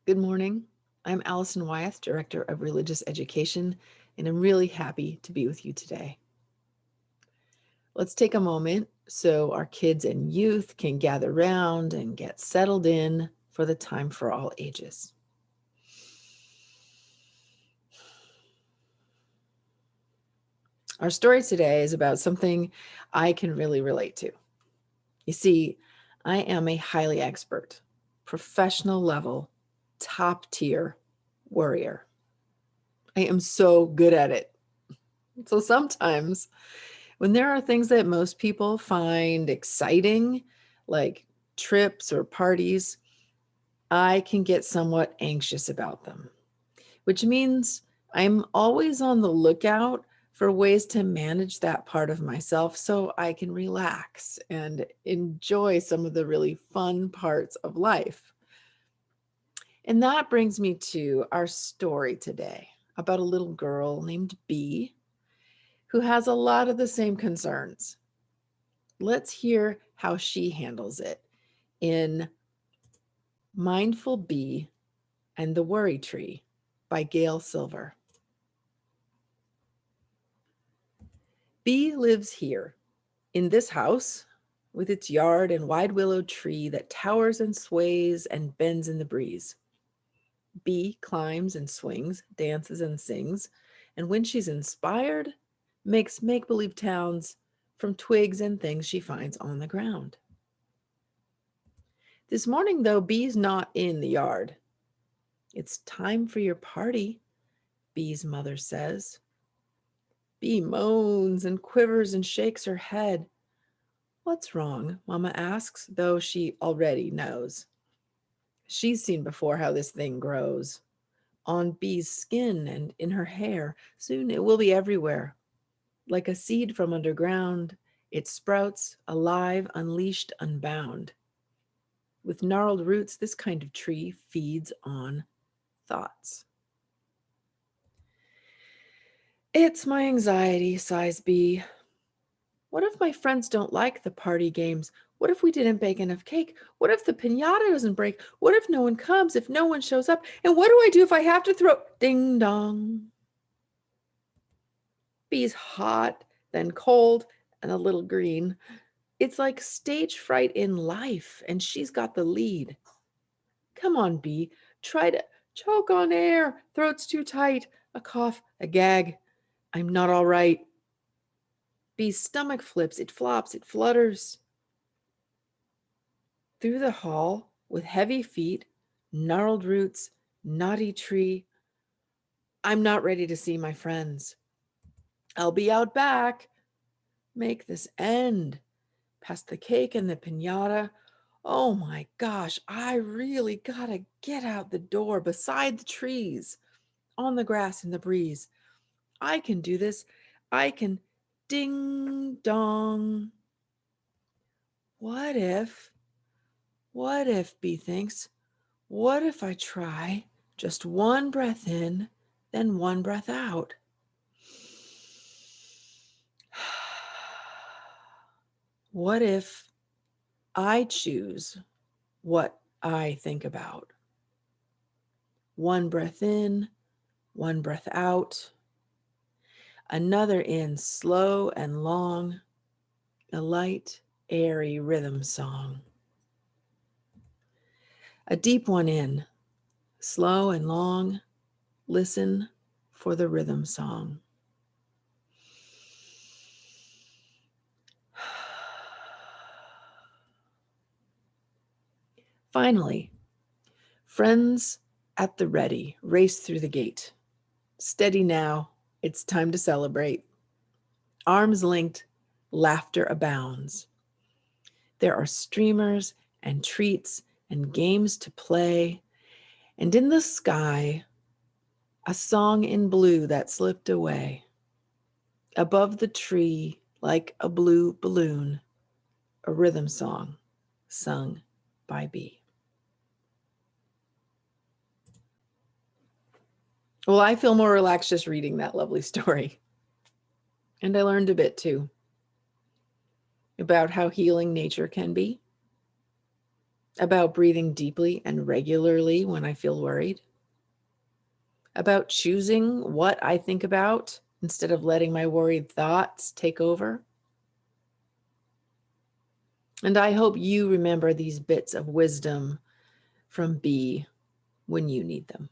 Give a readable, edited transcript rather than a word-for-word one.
Good morning. I'm Allison Wyeth, Director of Religious Education, and I'm really happy to be with you today. Let's take a moment so our kids and youth can gather around and get settled in for the time for all ages. Our story today is about something I can really relate to. You see, I am a highly expert, professional level, top tier worrier. I am so good at it. So sometimes when there are things that most people find exciting, like trips or parties, I can get somewhat anxious about them, which means I'm always on the lookout for ways to manage that part of myself so I can relax and enjoy some of the really fun parts of life. And that brings me to our story today about a little girl named B who has a lot of the same concerns. Let's hear how she handles it in Mindful Bee and the Worry Tree by Gail Silver. Bee lives here in this house with its yard and wide willow tree that towers and sways and bends in the breeze. Bee climbs and swings, dances and sings, and when she's inspired, makes make-believe towns from twigs and things she finds on the ground. This morning, though, Bee's not in the yard. It's time for your party, Bee's mother says. Bee moans and quivers and shakes her head. What's wrong? Mama asks, though she already knows. She's seen before how this thing grows. On Bee's skin and in her hair. Soon it will be everywhere. Like a seed from underground, it sprouts, alive, unleashed, unbound. With gnarled roots, this kind of tree feeds on thoughts. It's my anxiety, sighs Bee. What if my friends don't like the party games? What if we didn't bake enough cake? What if the piñata doesn't break? What if no one comes, if no one shows up? And what do I do if I have to throw ding dong? Bee's hot, then cold, and a little green. It's like stage fright in life, and she's got the lead. Come on, Bee, try to choke on air. Throat's too tight. A cough, a gag. I'm not all right. Bee's stomach flips, it flops, it flutters. Through the hall, with heavy feet, gnarled roots, knotty tree, I'm not ready to see my friends. I'll be out back. Make this end. Past the cake and the piñata. Oh my gosh, I really gotta get out the door beside the trees, on the grass in the breeze. I can do this. I can ding dong. What if, Bee thinks, what if I try just one breath in, then one breath out? What if I choose what I think about? One breath in, one breath out. Another in, slow and long, a light, airy rhythm song. A deep one in, slow and long, listen for the rhythm song. Finally, friends at the ready race through the gate. Steady now, it's time to celebrate. Arms linked, laughter abounds. There are streamers and treats and games to play, and in the sky, a song in blue that slipped away. Above the tree, like a blue balloon, a rhythm song sung by Bee. Well, I feel more relaxed just reading that lovely story. And I learned a bit too about how healing nature can be. about breathing deeply and regularly when I feel worried, about choosing what I think about instead of letting my worried thoughts take over. And I hope you remember these bits of wisdom from B when you need them.